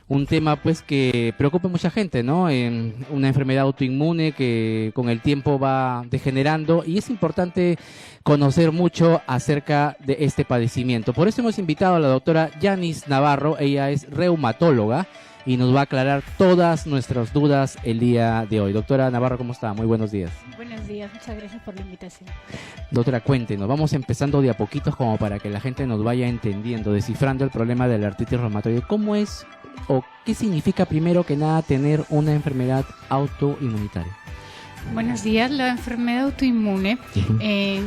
un tema pues que preocupa a mucha gente, ¿no? Una enfermedad autoinmune que con el tiempo va degenerando y es importante conocer mucho acerca de este padecimiento. Por eso hemos invitado a la doctora Yanis Navarro, ella es reumatóloga y nos va a aclarar todas nuestras dudas el día de hoy. Doctora Navarro, ¿cómo está? Muy buenos días. Buenos días, muchas gracias por la invitación. Doctora, cuéntenos, vamos empezando de a poquitos como para que la gente nos vaya entendiendo, descifrando el problema de la artritis reumatoide. ¿Cómo es o qué significa primero que nada tener una enfermedad autoinmunitaria? Buenos días. La enfermedad autoinmune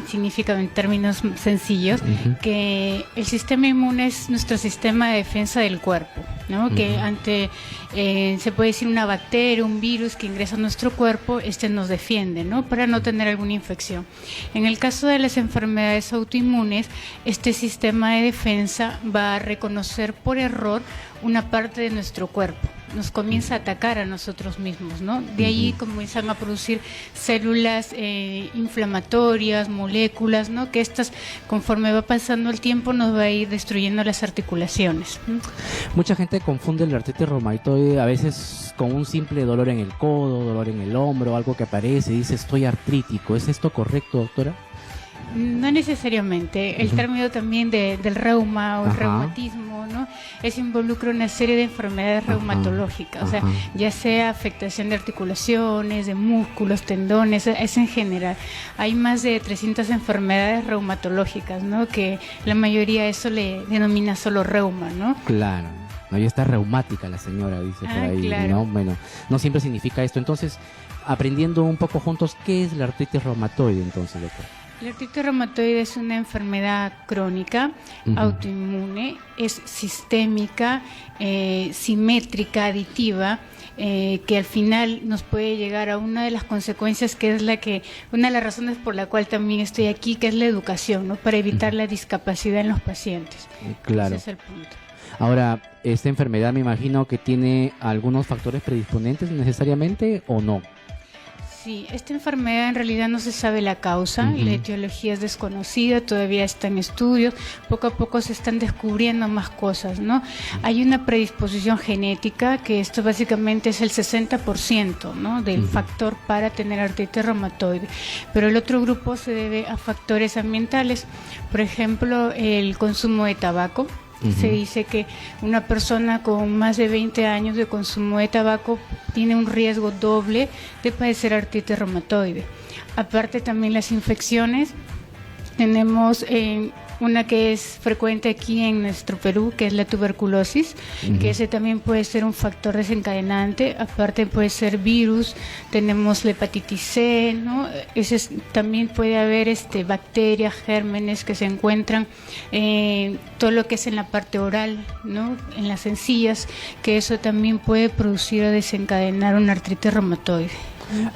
significa, en términos sencillos, que el sistema inmune es nuestro sistema de defensa del cuerpo, ¿no? Que ante, se puede decir, una bacteria, un virus que ingresa a nuestro cuerpo, nos defiende, ¿no? Para no tener alguna infección. En el caso de las enfermedades autoinmunes, este sistema de defensa va a reconocer por error una parte de nuestro cuerpo. Nos comienza a atacar a nosotros mismos, ¿no? De ahí comienzan a producir células inflamatorias, moléculas, ¿no? Que estas, conforme va pasando el tiempo, nos va a ir destruyendo las articulaciones. Mucha gente confunde la artritis reumatoide a veces con un simple dolor en el codo, dolor en el hombro, algo que aparece y dice estoy artrítico. ¿Es esto correcto, doctora? No necesariamente. El término también del reuma o el reumatismo, ¿no? Involucra una serie de enfermedades reumatológicas, o sea, ya sea afectación de articulaciones, de músculos, tendones, es en general. Hay más de 300 enfermedades reumatológicas, ¿no? Que la mayoría eso le denomina solo reuma, ¿no? Claro. No, ya está reumática la señora, dice por ahí, claro. ¿no? Bueno, no siempre significa esto. Entonces, aprendiendo un poco juntos, ¿qué es la artritis reumatoide entonces, doctor? La artritis reumatoide es una enfermedad crónica, autoinmune, es sistémica, simétrica, aditiva, que al final nos puede llegar a una de las consecuencias que es una de las razones por la cual también estoy aquí, que es la educación, ¿no? Para evitar la discapacidad en los pacientes. Claro. Ese es el punto. Ahora, ¿esta enfermedad me imagino que tiene algunos factores predisponentes necesariamente o no? Sí, esta enfermedad en realidad no se sabe la causa, la etiología es desconocida, todavía está en estudios, poco a poco se están descubriendo más cosas, ¿no? Hay una predisposición genética, que esto básicamente es el 60%, ¿no? Del factor para tener artritis reumatoide, pero el otro grupo se debe a factores ambientales, por ejemplo, el consumo de tabaco. Se dice que una persona con más de 20 años de consumo de tabaco tiene un riesgo doble de padecer artritis reumatoide. Aparte también las infecciones, tenemos una que es frecuente aquí en nuestro Perú, que es la tuberculosis, que ese también puede ser un factor desencadenante. Aparte puede ser virus, tenemos la hepatitis C, ¿no? También puede haber bacterias, gérmenes que se encuentran todo lo que es en la parte oral, ¿no? En las encías, que eso también puede producir o desencadenar una artritis reumatoide.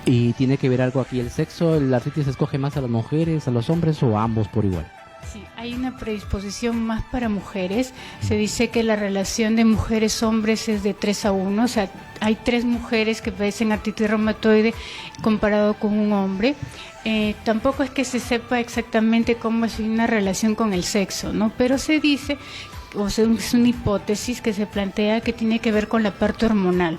¿Y tiene que ver algo aquí el sexo? ¿La artritis se escoge más a las mujeres, a los hombres o a ambos por igual? Sí, hay una predisposición más para mujeres. Se dice que la relación de mujeres-hombres es de 3-1, o sea, hay 3 mujeres que padecen artritis reumatoide comparado con un hombre. Tampoco es que se sepa exactamente cómo es una relación con el sexo, ¿no? Pero se dice, o sea, es una hipótesis que se plantea que tiene que ver con la parte hormonal.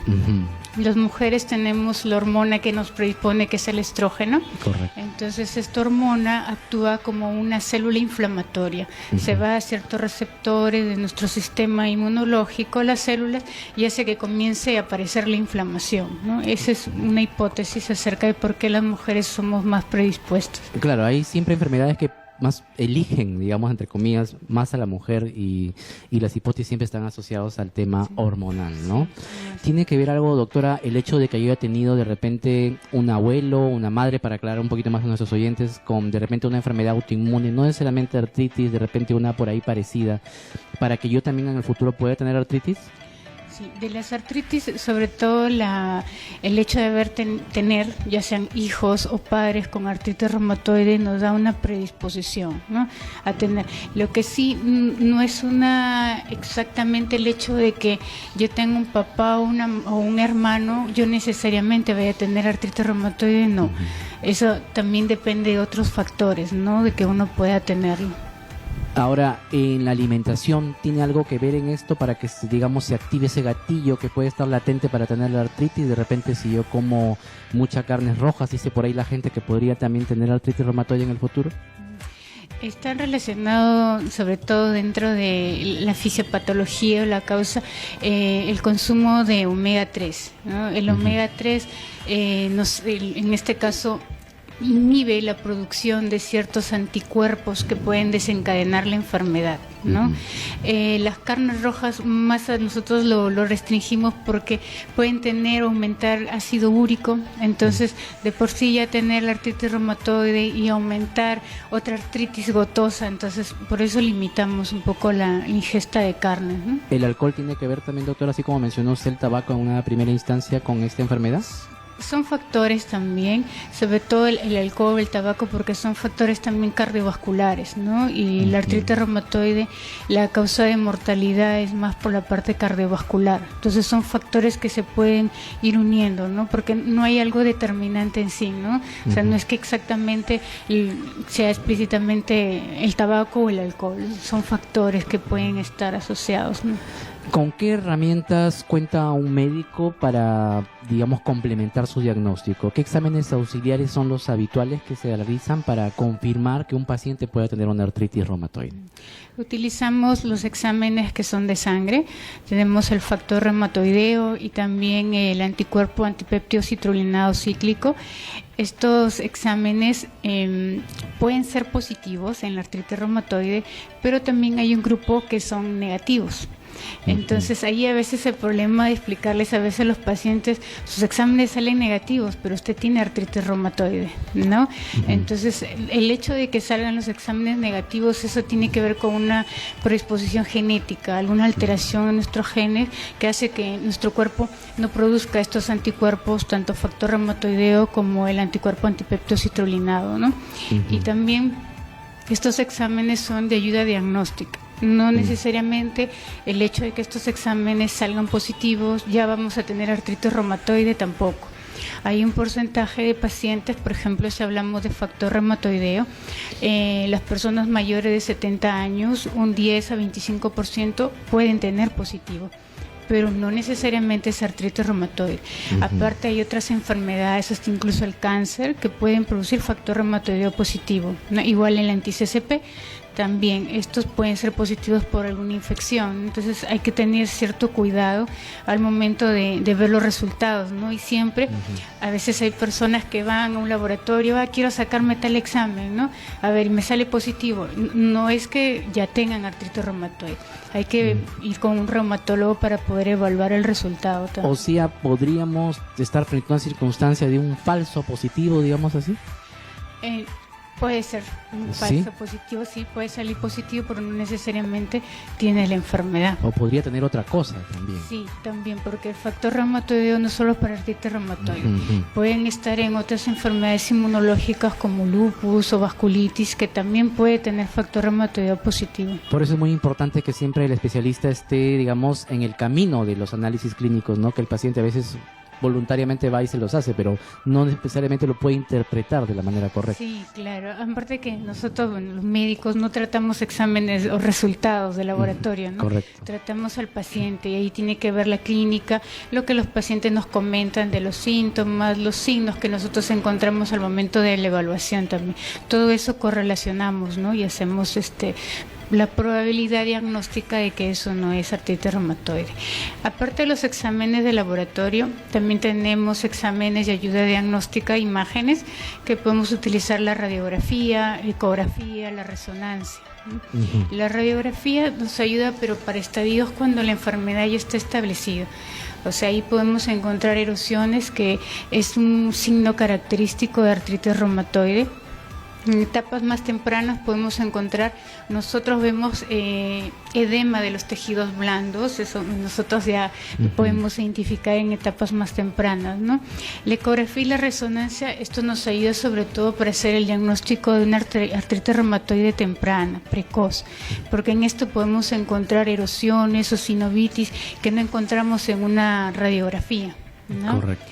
Las mujeres tenemos la hormona que nos predispone, que es el estrógeno. Correcto. Entonces esta hormona actúa como una célula inflamatoria. Se va a ciertos receptores de nuestro sistema inmunológico, las células, y hace que comience a aparecer la inflamación, ¿no? Esa es una hipótesis acerca de por qué las mujeres somos más predispuestas. Claro, hay siempre enfermedades que más eligen, digamos, entre comillas, más a la mujer y las hipótesis siempre están asociadas al tema hormonal, ¿no? ¿Tiene que ver algo, doctora, el hecho de que yo haya tenido de repente un abuelo, una madre, para aclarar un poquito más a nuestros oyentes, con de repente una enfermedad autoinmune, no necesariamente artritis, de repente una por ahí parecida, para que yo también en el futuro pueda tener artritis? Sí, de las artritis, sobre todo el hecho de tener, ya sean hijos o padres con artritis reumatoide, nos da una predisposición, ¿no? A tener. Lo que sí no es exactamente el hecho de que yo tenga un papá o un hermano, yo necesariamente voy a tener artritis reumatoide, no. Eso también depende de otros factores, ¿no? De que uno pueda tenerlo. Ahora, en la alimentación, ¿tiene algo que ver en esto para que, digamos, se active ese gatillo que puede estar latente para tener la artritis? De repente, si yo como mucha carnes rojas, dice por ahí la gente que podría también tener artritis reumatoide en el futuro. Está relacionado, sobre todo dentro de la fisiopatología o la causa, el consumo de omega 3, ¿no? El omega 3, en este caso, inhibe la producción de ciertos anticuerpos que pueden desencadenar la enfermedad, ¿no? Las carnes rojas más a nosotros lo restringimos porque pueden aumentar ácido úrico, entonces de por sí ya tener la artritis reumatoide y aumentar otra artritis gotosa, entonces por eso limitamos un poco la ingesta de carne, ¿no? ¿El alcohol tiene que ver también, doctor, así como mencionó usted el tabaco en una primera instancia con esta enfermedad? Son factores también, sobre todo el alcohol, el tabaco, porque son factores también cardiovasculares, ¿no? Y la artritis reumatoide, la causa de mortalidad es más por la parte cardiovascular. Entonces son factores que se pueden ir uniendo, ¿no? Porque no hay algo determinante en sí, ¿no? O sea, no es que exactamente sea explícitamente el tabaco o el alcohol, son factores que pueden estar asociados, ¿no? ¿Con qué herramientas cuenta un médico para, digamos, complementar su diagnóstico? ¿Qué exámenes auxiliares son los habituales que se realizan para confirmar que un paciente pueda tener una artritis reumatoide? Utilizamos los exámenes que son de sangre. Tenemos el factor reumatoideo y también el anticuerpo antipéptido citrulinado cíclico. Estos exámenes pueden ser positivos en la artritis reumatoide, pero también hay un grupo que son negativos. Entonces ahí a veces el problema de explicarles a veces a los pacientes, sus exámenes salen negativos, pero usted tiene artritis reumatoide, ¿no? Entonces el hecho de que salgan los exámenes negativos, eso tiene que ver con una predisposición genética, alguna alteración en nuestros genes que hace que nuestro cuerpo no produzca estos anticuerpos, tanto factor reumatoideo como el anticuerpo antipéptido citrulinado, ¿no? Y también estos exámenes son de ayuda diagnóstica. No necesariamente el hecho de que estos exámenes salgan positivos ya vamos a tener artritis reumatoide tampoco. Hay un porcentaje de pacientes, por ejemplo, si hablamos de factor reumatoideo, las personas mayores de 70 años, un 10 a 25% pueden tener positivo, pero no necesariamente es artritis reumatoide. Aparte hay otras enfermedades, hasta incluso el cáncer, que pueden producir factor reumatoideo positivo, ¿no? Igual el anti-CCP también, estos pueden ser positivos por alguna infección, entonces hay que tener cierto cuidado al momento de ver los resultados, ¿no? Y siempre, a veces hay personas que van a un laboratorio, quiero sacarme tal examen, ¿no? A ver, y me sale positivo. No es que ya tengan artritis reumatoide, hay que ir con un reumatólogo para poder evaluar el resultado también. O sea, ¿podríamos estar frente a una circunstancia de un falso positivo, digamos así? Puede ser un falso positivo, sí, puede salir positivo, pero no necesariamente tiene la enfermedad. O podría tener otra cosa también. Sí, también, porque el factor reumatoideo no solo para artritis reumatoide, pueden estar en otras enfermedades inmunológicas como lupus o vasculitis, que también puede tener factor reumatoideo positivo. Por eso es muy importante que siempre el especialista esté, digamos, en el camino de los análisis clínicos, ¿no? Que el paciente a veces voluntariamente va y se los hace, pero no necesariamente lo puede interpretar de la manera correcta. Sí, claro. Aparte que nosotros, bueno, los médicos, no tratamos exámenes o resultados de laboratorio, ¿no? Correcto. Tratamos al paciente y ahí tiene que ver la clínica, lo que los pacientes nos comentan de los síntomas, los signos que nosotros encontramos al momento de la evaluación también. Todo eso correlacionamos, ¿no? Y hacemos la probabilidad diagnóstica de que eso no es artritis reumatoide. Aparte de los exámenes de laboratorio, también tenemos exámenes de ayuda diagnóstica, imágenes, que podemos utilizar la radiografía, ecografía, la resonancia. La radiografía nos ayuda, pero para estadios cuando la enfermedad ya está establecida. O sea, ahí podemos encontrar erosiones, que es un signo característico de artritis reumatoide. En etapas más tempranas podemos encontrar, nosotros vemos edema de los tejidos blandos, eso nosotros ya podemos identificar en etapas más tempranas, ¿no? La ecografía y la resonancia, esto nos ayuda sobre todo para hacer el diagnóstico de una artritis reumatoide temprana, precoz, porque en esto podemos encontrar erosiones o sinovitis que no encontramos en una radiografía, ¿no? Correcto.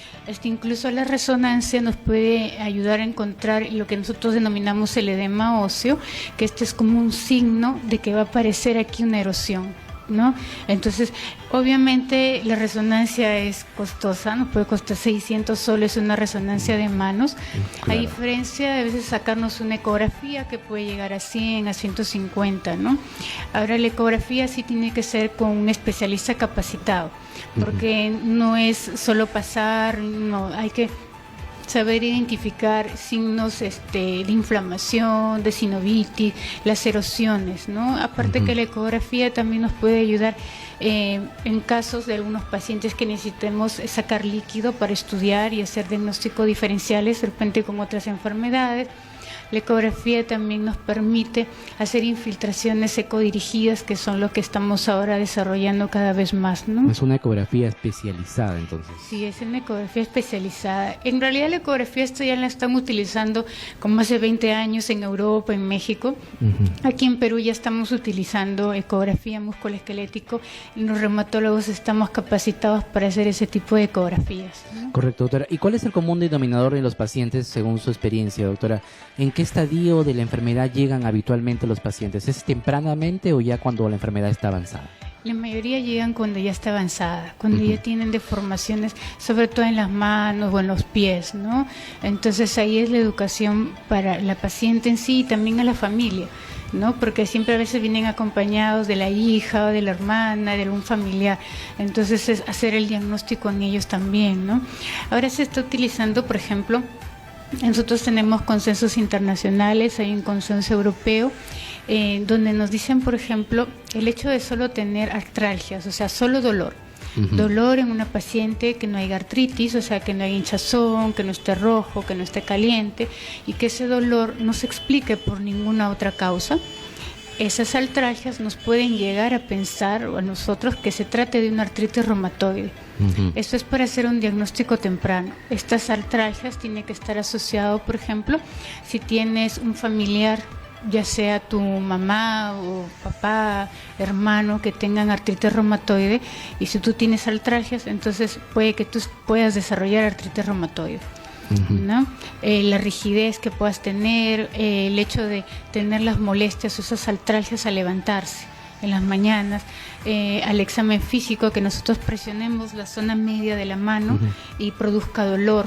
Incluso la resonancia nos puede ayudar a encontrar lo que nosotros denominamos el edema óseo, que este es como un signo de que va a aparecer aquí una erosión, ¿no? Entonces, obviamente la resonancia es costosa, nos puede costar 600 soles una resonancia de manos, claro. A diferencia de a veces sacarnos una ecografía que puede llegar a 100, a 150, ¿no? Ahora la ecografía sí tiene que ser con un especialista capacitado, porque no es solo pasar, no, hay que saber identificar signos de inflamación, de sinovitis, las erosiones, ¿no? Aparte que la ecografía también nos puede ayudar en casos de algunos pacientes que necesitemos sacar líquido para estudiar y hacer diagnósticos diferenciales de repente con otras enfermedades. La ecografía también nos permite hacer infiltraciones ecodirigidas, que son lo que estamos ahora desarrollando cada vez más, ¿no? Es una ecografía especializada, entonces. Sí, es una ecografía especializada. En realidad la ecografía esto ya la están utilizando como hace 20 años en Europa, en México. Aquí en Perú ya estamos utilizando ecografía musculoesquelético y los reumatólogos estamos capacitados para hacer ese tipo de ecografías, ¿no? Correcto, doctora. ¿Y cuál es el común denominador de los pacientes según su experiencia, doctora? ¿En qué estadio de la enfermedad llegan habitualmente los pacientes? ¿Es tempranamente o ya cuando la enfermedad está avanzada? La mayoría llegan cuando ya está avanzada, cuando ya tienen deformaciones, sobre todo en las manos o en los pies, ¿no? Entonces ahí es la educación para la paciente en sí y también a la familia, ¿no? Porque siempre a veces vienen acompañados de la hija o de la hermana, de algún familiar. Entonces es hacer el diagnóstico en ellos también, ¿no? Ahora se está utilizando, por ejemplo, nosotros tenemos consensos internacionales, hay un consenso europeo, donde nos dicen, por ejemplo, el hecho de solo tener artralgias, o sea, solo dolor. Dolor en una paciente, que no haya artritis, o sea, que no haya hinchazón, que no esté rojo, que no esté caliente, y que ese dolor no se explique por ninguna otra causa. Esas artralgias nos pueden llegar a pensar, o a nosotros, que se trate de una artritis reumatoide. Esto es para hacer un diagnóstico temprano. Estas artralgias tienen que estar asociadas, por ejemplo, si tienes un familiar, ya sea tu mamá o papá, hermano, que tengan artritis reumatoide, y si tú tienes artralgias, entonces puede que tú puedas desarrollar artritis reumatoide, ¿no? La rigidez que puedas tener, el hecho de tener las molestias o esas artralgias al levantarse en las mañanas, al examen físico, que nosotros presionemos la zona media de la mano y produzca dolor.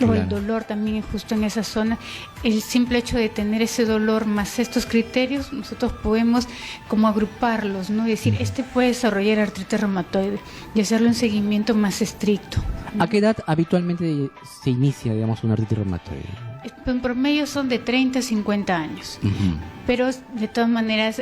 O el dolor también justo en esa zona. El simple hecho de tener ese dolor más estos criterios, nosotros podemos como agruparlos, ¿no? Y decir, este puede desarrollar artritis reumatoide y hacerle un seguimiento más estricto. ¿A qué edad habitualmente se inicia, digamos, una artritis reumatoide? En promedio son de 30 a 50 años, pero de todas maneras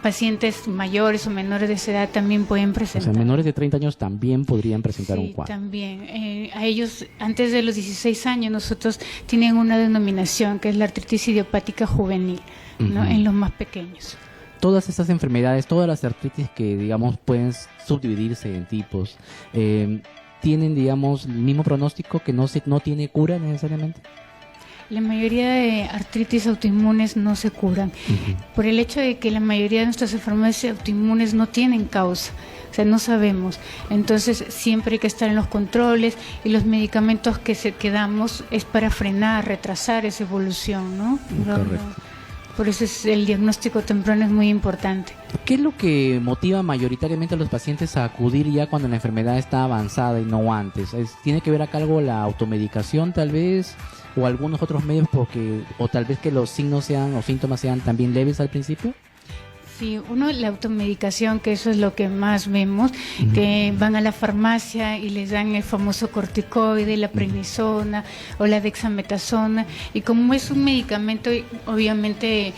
pacientes mayores o menores de esa edad también pueden presentar. O sea, menores de 30 años también podrían presentar un cuadro. Sí, también. A ellos, antes de los 16 años, nosotros tienen una denominación que es la artritis idiopática juvenil, ¿no? En los más pequeños. Todas estas enfermedades, todas las artritis que, digamos, pueden subdividirse en tipos, ¿tienen, digamos, el mismo pronóstico, que no tiene cura necesariamente? La mayoría de artritis autoinmunes no se curan, por el hecho de que la mayoría de nuestras enfermedades autoinmunes no tienen causa, o sea, no sabemos. Entonces siempre hay que estar en los controles, y los medicamentos que damos es para frenar, retrasar esa evolución, ¿no? Correcto. Por eso el diagnóstico temprano es muy importante. ¿Qué es lo que motiva mayoritariamente a los pacientes a acudir ya cuando la enfermedad está avanzada y no antes? ¿Tiene que ver acá algo la automedicación tal vez? ¿O algunos otros medios, o tal vez que los signos sean o síntomas sean también leves al principio? Sí, uno, la automedicación, que eso es lo que más vemos, que van a la farmacia y les dan el famoso corticoide, la prednisona o la dexametasona, y como es un medicamento, obviamente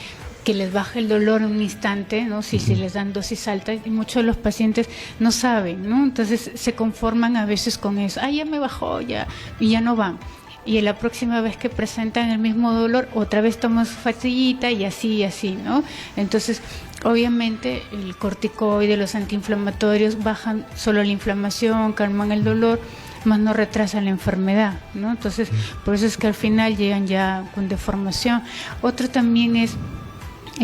que les baja el dolor en un instante, ¿no? Si se les dan dosis altas, y muchos de los pacientes no saben, ¿no? Entonces se conforman a veces con eso, ya me bajó, ya, y ya no van. Y la próxima vez que presentan el mismo dolor, otra vez toman su pastillita y así, ¿no? Entonces, obviamente, el corticoide, los antiinflamatorios bajan solo la inflamación, calman el dolor, más no retrasan la enfermedad, ¿no? Entonces, por eso es que al final llegan ya con deformación. Otro también es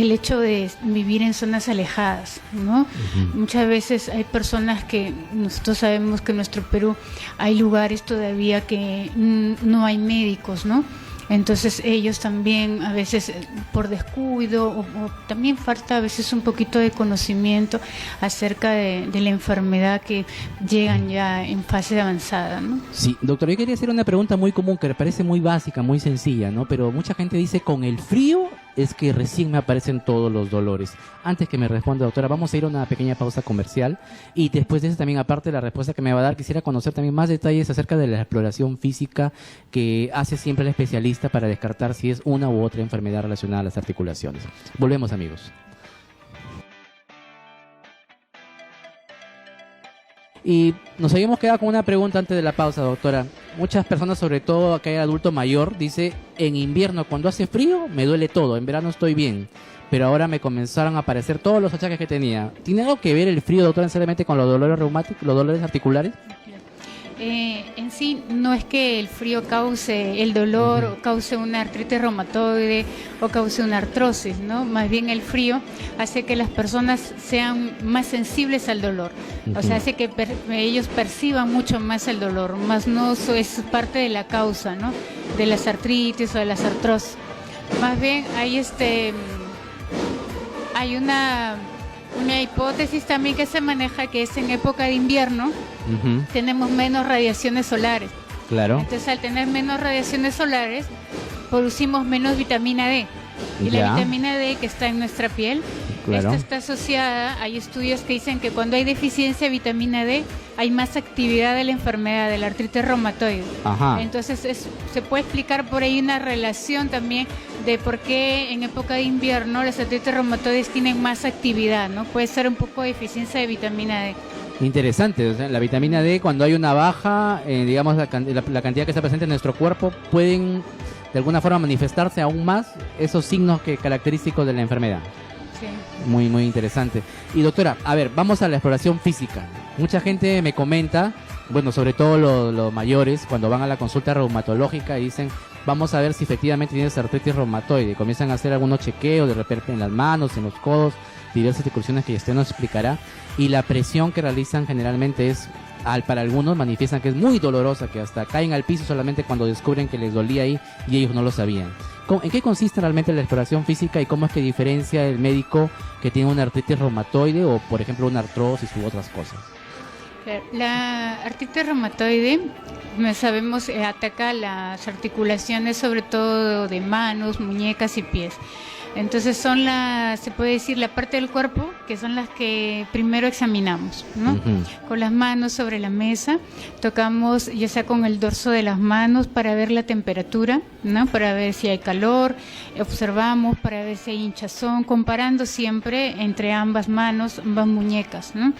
el hecho de vivir en zonas alejadas, ¿no? Muchas veces hay personas que nosotros sabemos que en nuestro Perú hay lugares todavía que no hay médicos, ¿no? Entonces ellos también a veces por descuido o también falta a veces un poquito de conocimiento acerca de la enfermedad que llegan ya en fase avanzada, ¿no? Sí, doctor, yo quería hacer una pregunta muy común que me parece muy básica, muy sencilla, ¿no? Pero mucha gente dice, con el frío es que recién me aparecen todos los dolores. Antes que me responda, doctora, vamos a ir a una pequeña pausa comercial y después de eso también, aparte de la respuesta que me va a dar, quisiera conocer también más detalles acerca de la exploración física que hace siempre el especialista para descartar si es una u otra enfermedad relacionada a las articulaciones. Volvemos, amigos. Y nos habíamos quedado con una pregunta antes de la pausa, doctora. Muchas personas, sobre todo aquel adulto mayor, dice, en invierno cuando hace frío me duele todo, en verano estoy bien, pero ahora me comenzaron a aparecer todos los achaques que tenía. ¿Tiene algo que ver el frío, doctora, necesariamente con los dolores reumáticos, los dolores articulares? En sí no es que el frío cause el dolor o cause una artritis reumatoide o cause una artrosis, ¿no? Más bien el frío hace que las personas sean más sensibles al dolor, o sea, hace que ellos perciban mucho más el dolor, más no es parte de la causa, ¿no? De las artritis o de las artrosis. Más bien hay una hipótesis también que se maneja, que es en época de invierno tenemos menos radiaciones solares. Claro. Entonces, al tener menos radiaciones solares, producimos menos vitamina D. Y la vitamina D que está en nuestra piel, esta está asociada, hay estudios que dicen que cuando hay deficiencia de vitamina D, hay más actividad de la enfermedad, de la artritis reumatoide. Entonces, se puede explicar por ahí una relación también de por qué en época de invierno las artritis reumatoides tienen más actividad, ¿no? Puede ser un poco de deficiencia de vitamina D. Interesante, o sea, la vitamina D, cuando hay una baja, digamos, la cantidad que está presente en nuestro cuerpo, pueden de alguna forma manifestarse aún más esos signos característicos de la enfermedad. Sí. Muy, muy interesante. Y doctora, a ver, vamos a la exploración física. Mucha gente me comenta, bueno, sobre todo los mayores, cuando van a la consulta reumatológica y dicen, vamos a ver si efectivamente tienes artritis reumatoide. Comienzan a hacer algunos chequeos, de repente en las manos, en los codos, diversas excursiones que usted nos explicará. Y la presión que realizan generalmente es, para algunos manifiestan que es muy dolorosa, que hasta caen al piso solamente cuando descubren que les dolía ahí y ellos no lo sabían. ¿En qué consiste realmente la exploración física y cómo es que diferencia el médico que tiene una artritis reumatoide o, por ejemplo, una artrosis u otras cosas? La artritis reumatoide, sabemos, ataca las articulaciones, sobre todo de manos, muñecas y pies. Entonces se puede decir, la parte del cuerpo que son las que primero examinamos, ¿no? Con las manos sobre la mesa, tocamos ya sea con el dorso de las manos para ver la temperatura, ¿no? Para ver si hay calor, observamos para ver si hay hinchazón, comparando siempre entre ambas manos, ambas muñecas, ¿no?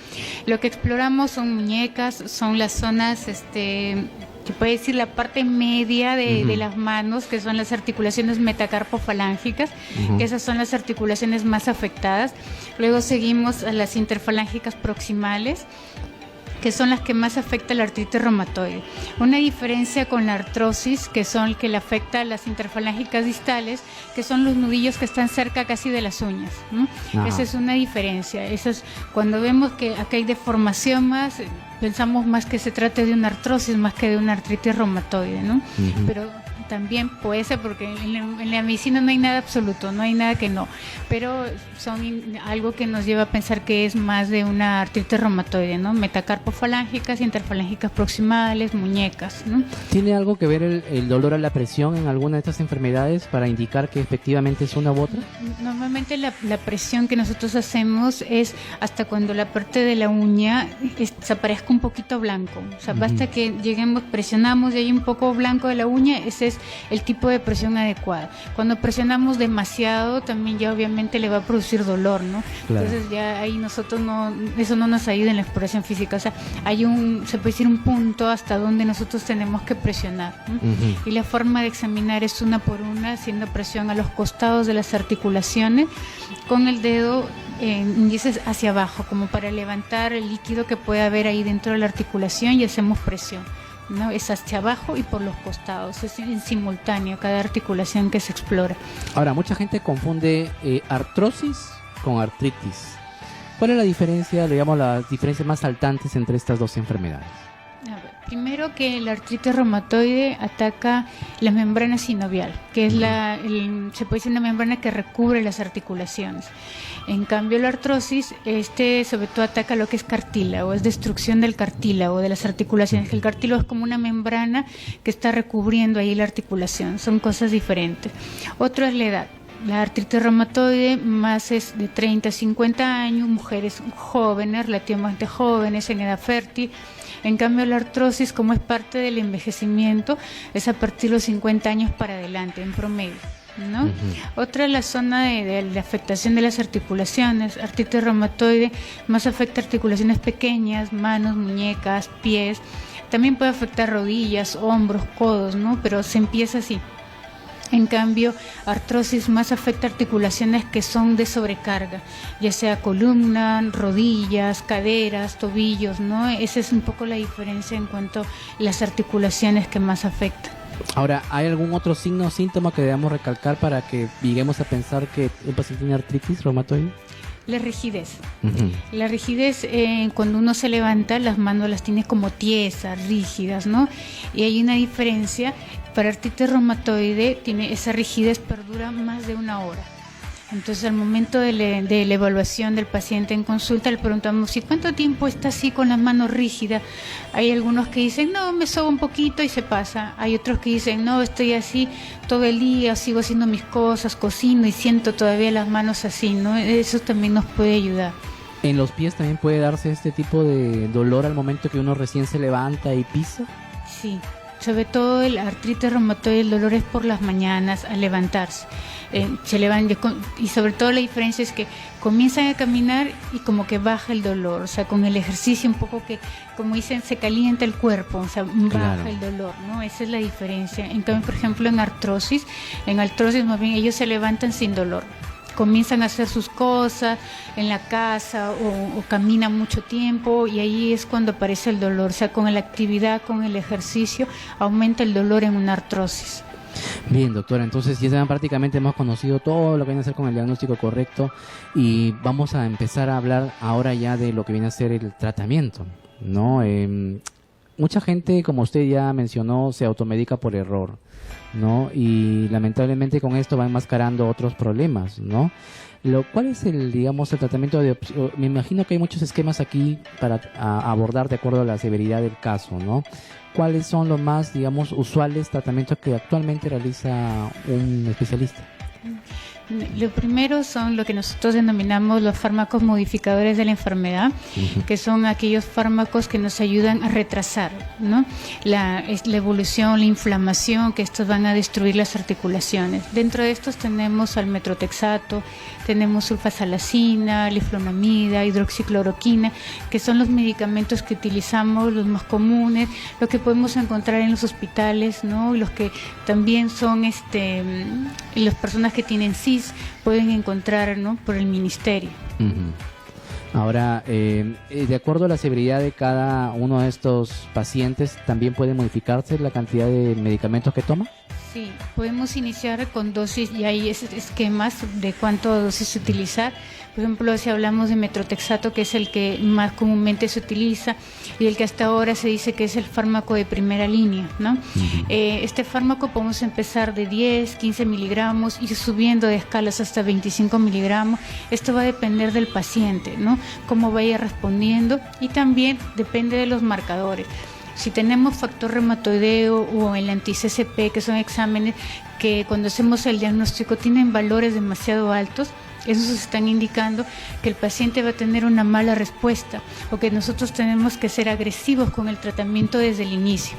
Lo que exploramos son muñecas, son las zonas, se puede decir la parte media de las manos, que son las articulaciones metacarpofalángicas, que esas son las articulaciones más afectadas. Luego seguimos a las interfalángicas proximales, que son las que más afecta la artritis reumatoide. Una diferencia con la artrosis, que le afecta a las interfalángicas distales, que son los nudillos que están cerca casi de las uñas, ¿no? Esa es una diferencia. Eso es cuando vemos que acá hay deformación más, pensamos más que se trate de una artrosis más que de una artritis reumatoide, ¿no? Pero también puede ser, porque en la medicina no hay nada absoluto, no hay nada que no, pero son algo que nos lleva a pensar que es más de una artritis reumatoide, ¿no? Metacarpofalángicas, interfalángicas proximales, muñecas, ¿no? ¿Tiene algo que ver el dolor a la presión en alguna de estas enfermedades para indicar que efectivamente es una u otra? Normalmente la presión que nosotros hacemos es hasta cuando la parte de la uña se aparezca un poquito blanco, o sea, basta que lleguemos, presionamos y hay un poco blanco de la uña, ese es el tipo de presión adecuada. Cuando presionamos demasiado, también ya obviamente le va a producir dolor, ¿no? Claro. Entonces ya ahí nosotros eso no nos ayuda en la exploración física, o sea, se puede decir un punto hasta donde nosotros tenemos que presionar, ¿no? Y la forma de examinar es una por una, haciendo presión a los costados de las articulaciones, con el dedo índices hacia abajo, como para levantar el líquido que puede haber ahí dentro de la articulación, y hacemos presión. ¿no? Es hacia abajo y por los costados, es en simultáneo cada articulación que se explora. Ahora, mucha gente confunde artrosis con artritis. ¿Cuál es la diferencia, digamos, las diferencias más saltantes entre estas dos enfermedades? A ver, primero que la artritis reumatoide ataca la membrana sinovial, que es se puede decir una membrana que recubre las articulaciones. En cambio, la artrosis, sobre todo ataca lo que es cartílago, es destrucción del cartílago, de las articulaciones. El cartílago es como una membrana que está recubriendo ahí la articulación, son cosas diferentes. Otro es la edad. La artritis reumatoide más es de 30 a 50 años, mujeres jóvenes, relativamente jóvenes, en edad fértil. En cambio, la artrosis, como es parte del envejecimiento, es a partir de los 50 años para adelante, en promedio, ¿no? Uh-huh. Otra es la zona de afectación de las articulaciones. Artritis reumatoide más afecta articulaciones pequeñas, manos, muñecas, pies. También puede afectar rodillas, hombros, codos, ¿no? Pero se empieza así. En cambio, artrosis más afecta articulaciones que son de sobrecarga, ya sea columna, rodillas, caderas, tobillos, ¿no? Esa es un poco la diferencia en cuanto a las articulaciones que más afectan. Ahora, ¿hay algún otro signo o síntoma que debamos recalcar para que lleguemos a pensar que el paciente tiene artritis reumatoide? La rigidez. Uh-huh. La rigidez, cuando uno se levanta, las manos las tiene como tiesas, rígidas, ¿no? Y hay una diferencia. Para artritis reumatoide, esa rigidez perdura más de 1 hora. Entonces, al momento de la evaluación del paciente en consulta, le preguntamos, ¿y cuánto tiempo está así con las manos rígidas? Hay algunos que dicen, no, me soba un poquito y se pasa. Hay otros que dicen, no, estoy así todo el día, sigo haciendo mis cosas, cocino y siento todavía las manos así, ¿no? Eso también nos puede ayudar. ¿En los pies también puede darse este tipo de dolor al momento que uno recién se levanta y pisa? Sí. Sobre todo el artritis reumatoide, el dolor es por las mañanas al levantarse. Se levantan, y sobre todo la diferencia es que comienzan a caminar y como que baja el dolor, o sea, con el ejercicio un poco que, como dicen, se calienta el cuerpo, o sea, baja el dolor, ¿no? Esa es la diferencia. En cambio, por ejemplo, en artrosis más bien ellos se levantan sin dolor. Comienzan a hacer sus cosas en la casa o caminan mucho tiempo y ahí es cuando aparece el dolor. O sea, con la actividad, con el ejercicio, aumenta el dolor en una artrosis. Bien, doctora, entonces ya prácticamente hemos conocido todo lo que viene a ser con el diagnóstico correcto y vamos a empezar a hablar ahora ya de lo que viene a ser el tratamiento, ¿no? Mucha gente, como usted ya mencionó, se automedica por error, ¿no? Y lamentablemente con esto va enmascarando otros problemas, ¿no? ¿Cuál es el tratamiento me imagino que hay muchos esquemas aquí para abordar de acuerdo a la severidad del caso, ¿no? ¿Cuáles son los más, usuales tratamientos que actualmente realiza un especialista? Lo primero son lo que nosotros denominamos los fármacos modificadores de la enfermedad, uh-huh, que son aquellos fármacos que nos ayudan a retrasar, ¿no? la evolución, la inflamación, que estos van a destruir las articulaciones. Dentro de estos tenemos al metrotexato, tenemos sulfasalacina, liflonamida, hidroxicloroquina, que son los medicamentos que utilizamos, los más comunes, los que podemos encontrar en los hospitales, ¿no? Los que también son las personas que tienen CIS pueden encontrar, ¿no?, por el ministerio. Uh-huh. Ahora, de acuerdo a la severidad de cada uno de estos pacientes, ¿también puede modificarse la cantidad de medicamentos que toma? Sí, podemos iniciar con dosis y hay esquemas de cuánto dosis utilizar. Por ejemplo, si hablamos de metrotexato, que es el que más comúnmente se utiliza y el que hasta ahora se dice que es el fármaco de primera línea, ¿no? Uh-huh. Este fármaco podemos empezar de 10, 15 miligramos, ir subiendo de escalas hasta 25 miligramos. Esto va a depender del paciente, ¿no? Cómo vaya respondiendo y también depende de los marcadores. Si tenemos factor reumatoideo o el anti-CCP, que son exámenes que cuando hacemos el diagnóstico tienen valores demasiado altos, esos están indicando que el paciente va a tener una mala respuesta o que nosotros tenemos que ser agresivos con el tratamiento desde el inicio.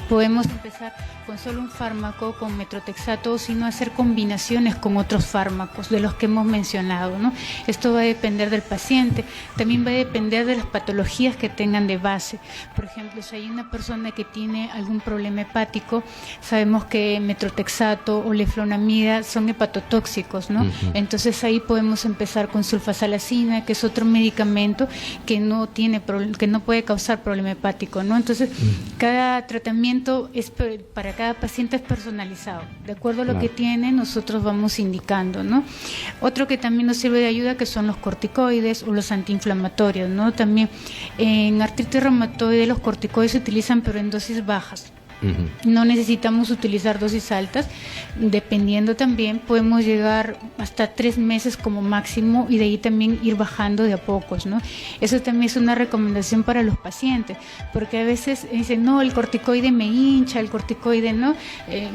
Podemos empezar con solo un fármaco, con metrotexato, o sino hacer combinaciones con otros fármacos de los que hemos mencionado, ¿no? Esto va a depender del paciente, también va a depender de las patologías que tengan de base. Por ejemplo, si hay una persona que tiene algún problema hepático, sabemos que metrotexato o leflunomida son hepatotóxicos, ¿no? Entonces ahí podemos empezar con sulfasalacina, que es otro medicamento que no puede causar problema hepático, ¿no? Entonces, cada tratamiento para cada paciente es personalizado. De acuerdo a lo que tiene, nosotros vamos indicando, ¿no? Otro que también nos sirve de ayuda, que son los corticoides o los antiinflamatorios, ¿no? También en artritis reumatoide los corticoides se utilizan, pero en dosis bajas. No necesitamos utilizar dosis altas, dependiendo también, podemos llegar hasta 3 meses como máximo y de ahí también ir bajando de a pocos, ¿no? Eso también es una recomendación para los pacientes, porque a veces dicen, no, el corticoide me hincha, el corticoide no,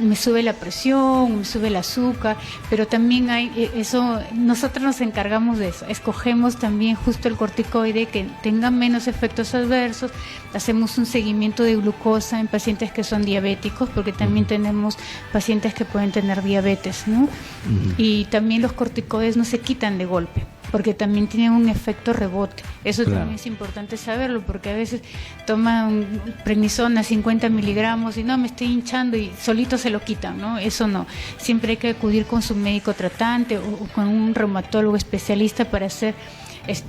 me sube la presión, me sube el azúcar, pero también hay eso, nosotros nos encargamos de eso, escogemos también justo el corticoide que tenga menos efectos adversos, hacemos un seguimiento de glucosa en pacientes que son diabéticos, porque también tenemos pacientes que pueden tener diabetes, ¿no? Y también los corticoides no se quitan de golpe, porque también tienen un efecto rebote. Eso también es importante saberlo, porque a veces toman prednisona 50 miligramos y no, me estoy hinchando y solito se lo quitan, ¿no? Eso no. Siempre hay que acudir con su médico tratante o con un reumatólogo especialista para hacer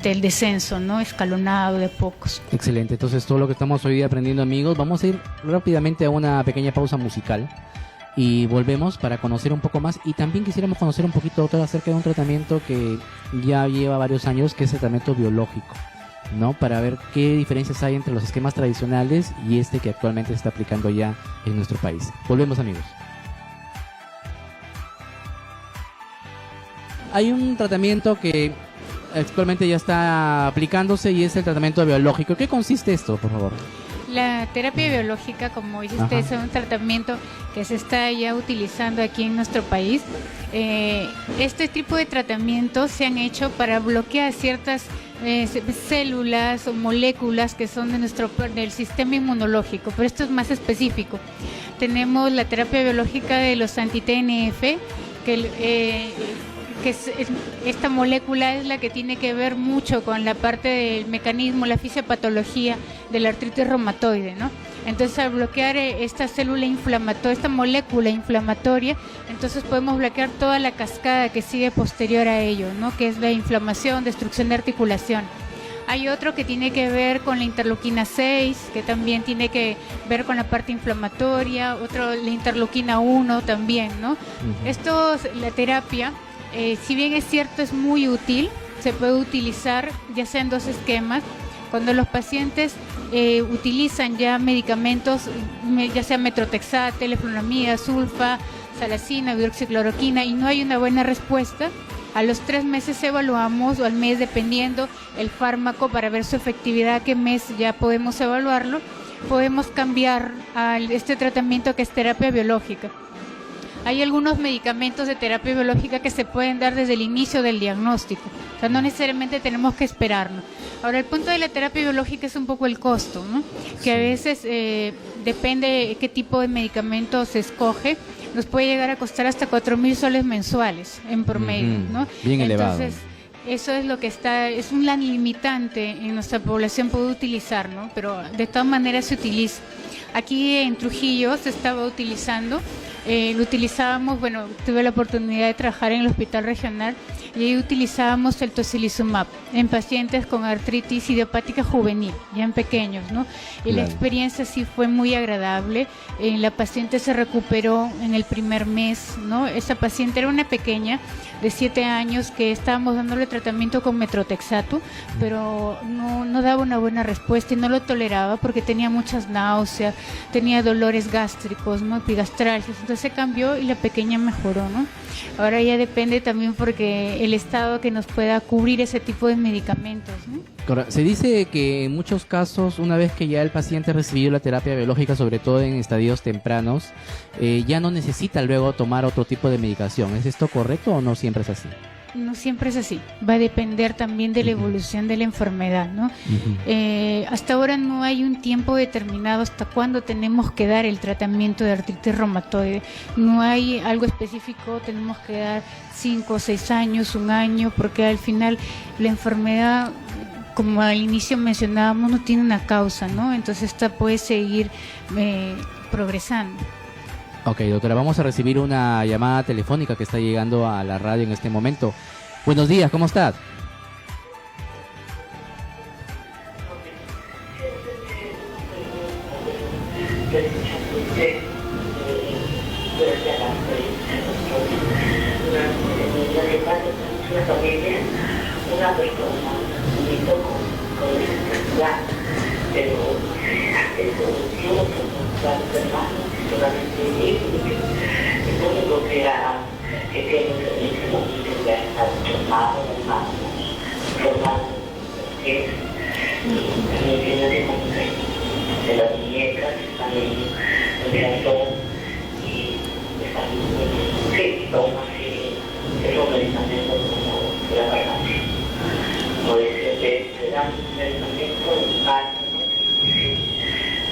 el descenso, ¿no? Escalonado de pocos. Excelente, entonces todo lo que estamos hoy día aprendiendo, amigos, vamos a ir rápidamente a una pequeña pausa musical y volvemos para conocer un poco más, y también quisiéramos conocer un poquito, doctor, acerca de un tratamiento que ya lleva varios años, que es el tratamiento biológico, ¿no? Para ver qué diferencias hay entre los esquemas tradicionales y este que actualmente se está aplicando ya en nuestro país. Volvemos, amigos. Hay un tratamiento que actualmente ya está aplicándose y es el tratamiento biológico. ¿Qué consiste esto, por favor? La terapia biológica, como dice usted, es un tratamiento que se está ya utilizando aquí en nuestro país. Este tipo de tratamientos se han hecho para bloquear ciertas células o moléculas que son del sistema inmunológico, pero esto es más específico. Tenemos la terapia biológica de los anti-TNF, esta molécula es la que tiene que ver mucho con la parte del mecanismo, la fisiopatología de la artritis reumatoide, ¿no? Entonces, al bloquear esta célula inflamatoria, esta molécula inflamatoria, entonces podemos bloquear toda la cascada que sigue posterior a ello, ¿no? Que es la inflamación, destrucción de articulación. Hay otro que tiene que ver con la interleuquina 6, que también tiene que ver con la parte inflamatoria, otro la interleuquina 1 también, ¿no? La terapia, si bien es cierto, es muy útil, se puede utilizar ya sea en 2 esquemas. Cuando los pacientes utilizan ya medicamentos, ya sea metrotexate, leflunomida, sulfa, salacina, hidroxicloroquina, y no hay una buena respuesta, a los 3 meses evaluamos, o al mes, dependiendo el fármaco, para ver su efectividad, qué mes ya podemos evaluarlo, podemos cambiar a este tratamiento que es terapia biológica. Hay algunos medicamentos de terapia biológica que se pueden dar desde el inicio del diagnóstico, o sea, no necesariamente tenemos que esperarnos. Ahora, el punto de la terapia biológica es un poco el costo, ¿no? Que a veces depende de qué tipo de medicamento se escoge, nos puede llegar a costar hasta 4,000 soles mensuales en promedio, ¿no? Bien elevado. Entonces, eso es lo que es una limitante en nuestra población puede utilizar, ¿no? Pero de todas maneras se utiliza. Aquí en Trujillo se estaba utilizando, lo utilizábamos, bueno, tuve la oportunidad de trabajar en el hospital regional y ahí utilizábamos el tocilizumab en pacientes con artritis idiopática juvenil, ya en pequeños, ¿no? Y la experiencia sí fue muy agradable. La paciente se recuperó en el primer mes, ¿no? Esa paciente era una pequeña de 7 años que estábamos dándole tratamiento con metrotexato, pero no daba una buena respuesta y no lo toleraba porque tenía muchas náuseas, tenía dolores gástricos, ¿no? Epigastralgias. Entonces se cambió y la pequeña mejoró, ¿no? Ahora ya depende también porque el estado que nos pueda cubrir ese tipo de medicamentos, ¿no? Se dice que en muchos casos, una vez que ya el paciente ha recibido la terapia biológica, sobre todo en estadios tempranos, ya no necesita luego tomar otro tipo de medicación. ¿Es esto correcto o no siempre es así? no siempre es así. Va a depender también de la evolución de la enfermedad, ¿no? Hasta ahora no hay un tiempo determinado hasta cuándo tenemos que dar el tratamiento de artritis reumatoide. No hay algo específico, tenemos que dar 5 o 6 años, 1 año, porque al final la enfermedad, como al inicio mencionábamos, no tiene una causa, ¿no? Entonces esta puede seguir progresando. Ok, doctora, vamos a recibir una llamada telefónica que está llegando a la radio en este momento. Buenos días, ¿cómo estás? Una persona con discapacidad, pero eso yo no puedo hermanos, solamente el único que tiene servicio que ya está formado, que es también tiene de las muñecas, también el ratón y están sí, toma así, esos medicamentos como la farmacia. Puede ser que te dan un medicamento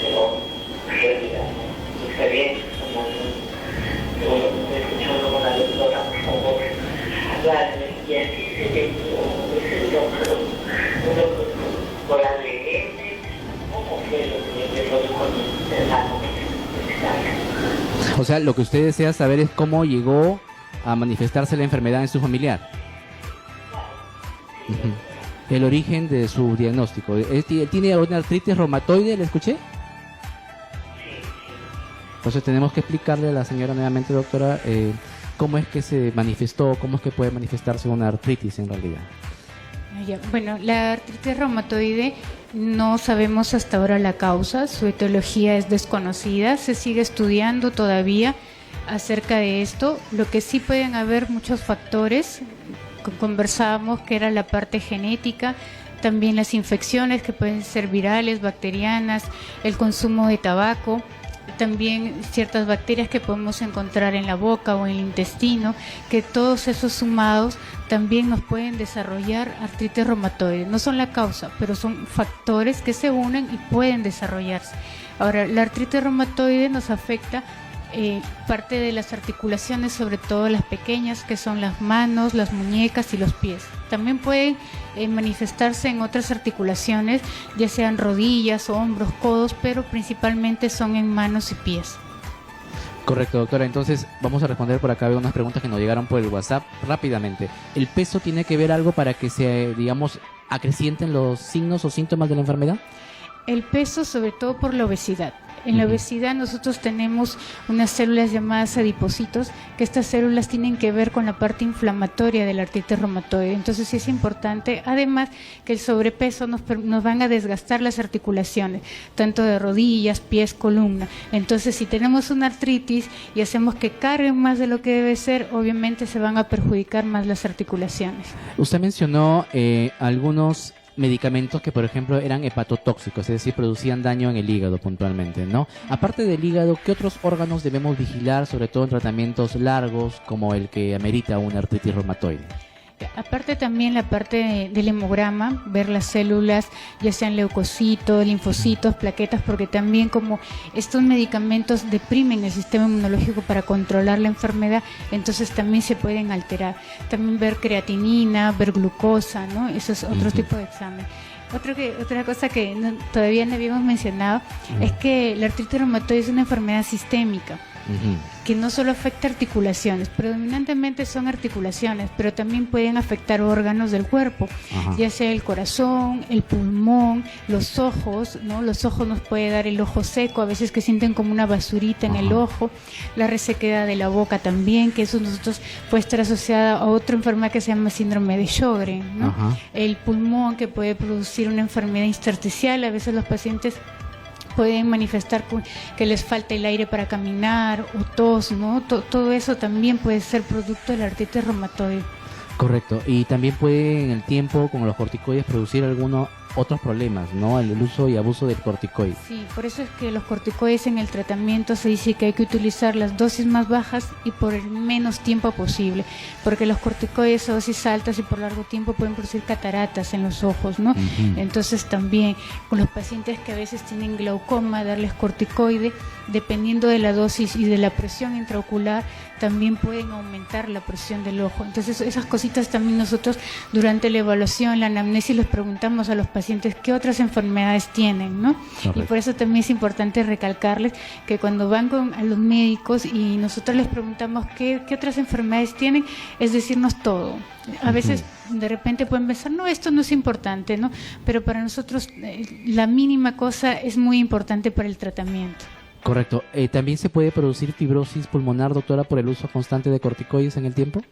pero en realidad está bien, como escuchando con la doctora, por favor, hablarme y así se ve ese doctor, por la ADN, cómo fue lo que empezó con el. O sea, lo que usted desea saber es cómo llegó a manifestarse la enfermedad en su familiar. El origen de su diagnóstico. ¿Tiene una artritis reumatoide, le escuché? Entonces tenemos que explicarle a la señora nuevamente, doctora, cómo es que se manifestó, cómo es que puede manifestarse una artritis en realidad. Bueno, la artritis reumatoide no sabemos hasta ahora la causa, su etiología es desconocida, se sigue estudiando todavía acerca de esto. Lo que sí pueden haber muchos factores, conversábamos que era la parte genética, también las infecciones que pueden ser virales, bacterianas, el consumo de tabaco, también ciertas bacterias que podemos encontrar en la boca o en el intestino, que todos esos sumados también nos pueden desarrollar artritis reumatoide. No son la causa, pero son factores que se unen y pueden desarrollarse. Ahora, la artritis reumatoide nos afecta parte de las articulaciones, sobre todo las pequeñas, que son las manos, las muñecas y los pies. También pueden manifestarse en otras articulaciones, ya sean rodillas, hombros, codos, pero principalmente son en manos y pies. Correcto, doctora. Entonces vamos a responder por acá unas preguntas que nos llegaron por el WhatsApp rápidamente. ¿El peso tiene que ver algo para que se, digamos, acrecienten los signos o síntomas de la enfermedad? El peso, sobre todo por la obesidad. En la obesidad nosotros tenemos unas células llamadas adipocitos, que estas células tienen que ver con la parte inflamatoria de la artritis reumatoide. Entonces sí es importante, además que el sobrepeso nos van a desgastar las articulaciones, tanto de rodillas, pies, columna. Entonces si tenemos una artritis y hacemos que carguen más de lo que debe ser, obviamente se van a perjudicar más las articulaciones. Usted mencionó algunos medicamentos que, por ejemplo, eran hepatotóxicos, es decir, producían daño en el hígado puntualmente, ¿no? Aparte del hígado, ¿qué otros órganos debemos vigilar, sobre todo en tratamientos largos como el que amerita una artritis reumatoide? Aparte también la parte del hemograma, ver las células, ya sean leucocitos, linfocitos, plaquetas, porque también como estos medicamentos deprimen el sistema inmunológico para controlar la enfermedad, entonces también se pueden alterar. También ver creatinina, ver glucosa, ¿no? Eso es otro tipo de examen. Otra cosa que todavía no habíamos mencionado es que la artritis reumatoide es una enfermedad sistémica. Que no solo afecta articulaciones, predominantemente son articulaciones, pero también pueden afectar órganos del cuerpo, ya sea el corazón, el pulmón, los ojos, ¿no? Los ojos nos puede dar el ojo seco, a veces que sienten como una basurita en el ojo, la resequedad de la boca también, que eso nosotros puede estar asociada a otra enfermedad que se llama síndrome de Sjögren, ¿no? El pulmón, que puede producir una enfermedad intersticial, a veces los pacientes pueden manifestar que les falta el aire para caminar o tos, ¿no? Todo eso también puede ser producto de la artritis reumatoide. Correcto. Y también puede en el tiempo con los corticoides producir alguna otros problemas, ¿no? El uso y abuso del corticoide. Sí, por eso es que los corticoides en el tratamiento se dice que hay que utilizar las dosis más bajas y por el menos tiempo posible, porque los corticoides a dosis altas y por largo tiempo pueden producir cataratas en los ojos, ¿no? Entonces también con los pacientes que a veces tienen glaucoma, darles corticoide, dependiendo de la dosis y de la presión intraocular, también pueden aumentar la presión del ojo. Entonces esas cositas también nosotros durante la evaluación, la anamnesis, les preguntamos a los pacientes qué otras enfermedades tienen, ¿no? Correcto. Y por eso también es importante recalcarles que cuando van a los médicos y nosotros les preguntamos qué otras enfermedades tienen, es decirnos todo. A veces de repente pueden pensar, no, esto no es importante, ¿no? Pero para nosotros la mínima cosa es muy importante para el tratamiento. Correcto. ¿También se puede producir fibrosis pulmonar, doctora, por el uso constante de corticoides en el tiempo?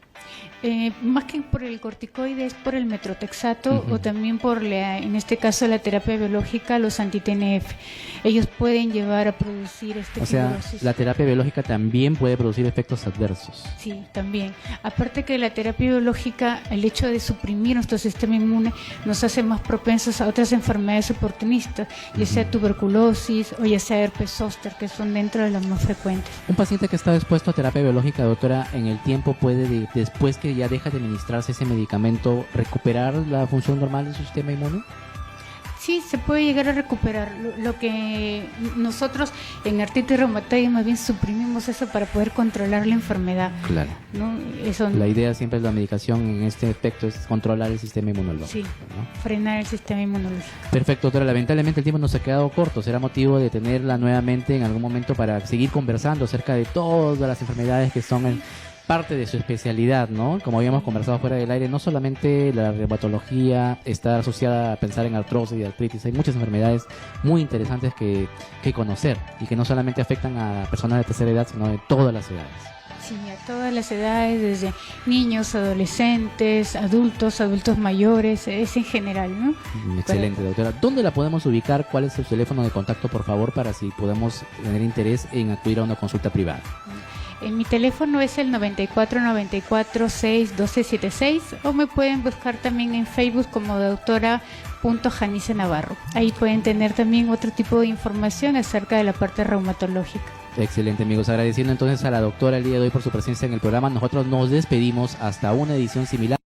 Más que por el corticoide es por el metrotexato o también por, en este caso, la terapia biológica, los anti-TNF. Ellos pueden llevar a producir fibrosis. La terapia biológica también puede producir efectos adversos. Sí, también. Aparte que la terapia biológica, el hecho de suprimir nuestro sistema inmune, nos hace más propensos a otras enfermedades oportunistas, ya sea tuberculosis o ya sea herpes zóster, que son dentro de las más frecuentes. Un paciente que está expuesto a terapia biológica, doctora, en el tiempo puede, después que ya deja de administrarse ese medicamento, recuperar la función normal de su sistema inmune. Sí, se puede llegar a recuperar. Lo que nosotros en artritis reumatoide más bien suprimimos eso para poder controlar la enfermedad. Claro. ¿No? Eso, la idea siempre de la medicación en este aspecto es controlar el sistema inmunológico. Sí, ¿no? Frenar el sistema inmunológico. Perfecto, doctora. Lamentablemente el tiempo nos ha quedado corto. Será motivo de tenerla nuevamente en algún momento para seguir conversando acerca de todas las enfermedades que son parte de su especialidad, ¿no? Como habíamos conversado fuera del aire, no solamente la reumatología está asociada a pensar en artrosis y artritis, hay muchas enfermedades muy interesantes que conocer y que no solamente afectan a personas de tercera edad, sino de todas las edades. Sí, a todas las edades, desde niños, adolescentes, adultos mayores, es en general, ¿no? Excelente, doctora. ¿Dónde la podemos ubicar? ¿Cuál es su teléfono de contacto, por favor, para si podemos tener interés en acudir a una consulta privada? Mi teléfono es el 9494-61276 o me pueden buscar también en Facebook como doctora.Janice Navarro. Ahí pueden tener también otro tipo de información acerca de la parte reumatológica. Excelente, amigos. Agradeciendo entonces a la doctora el día de hoy por su presencia en el programa. Nosotros nos despedimos hasta una edición similar.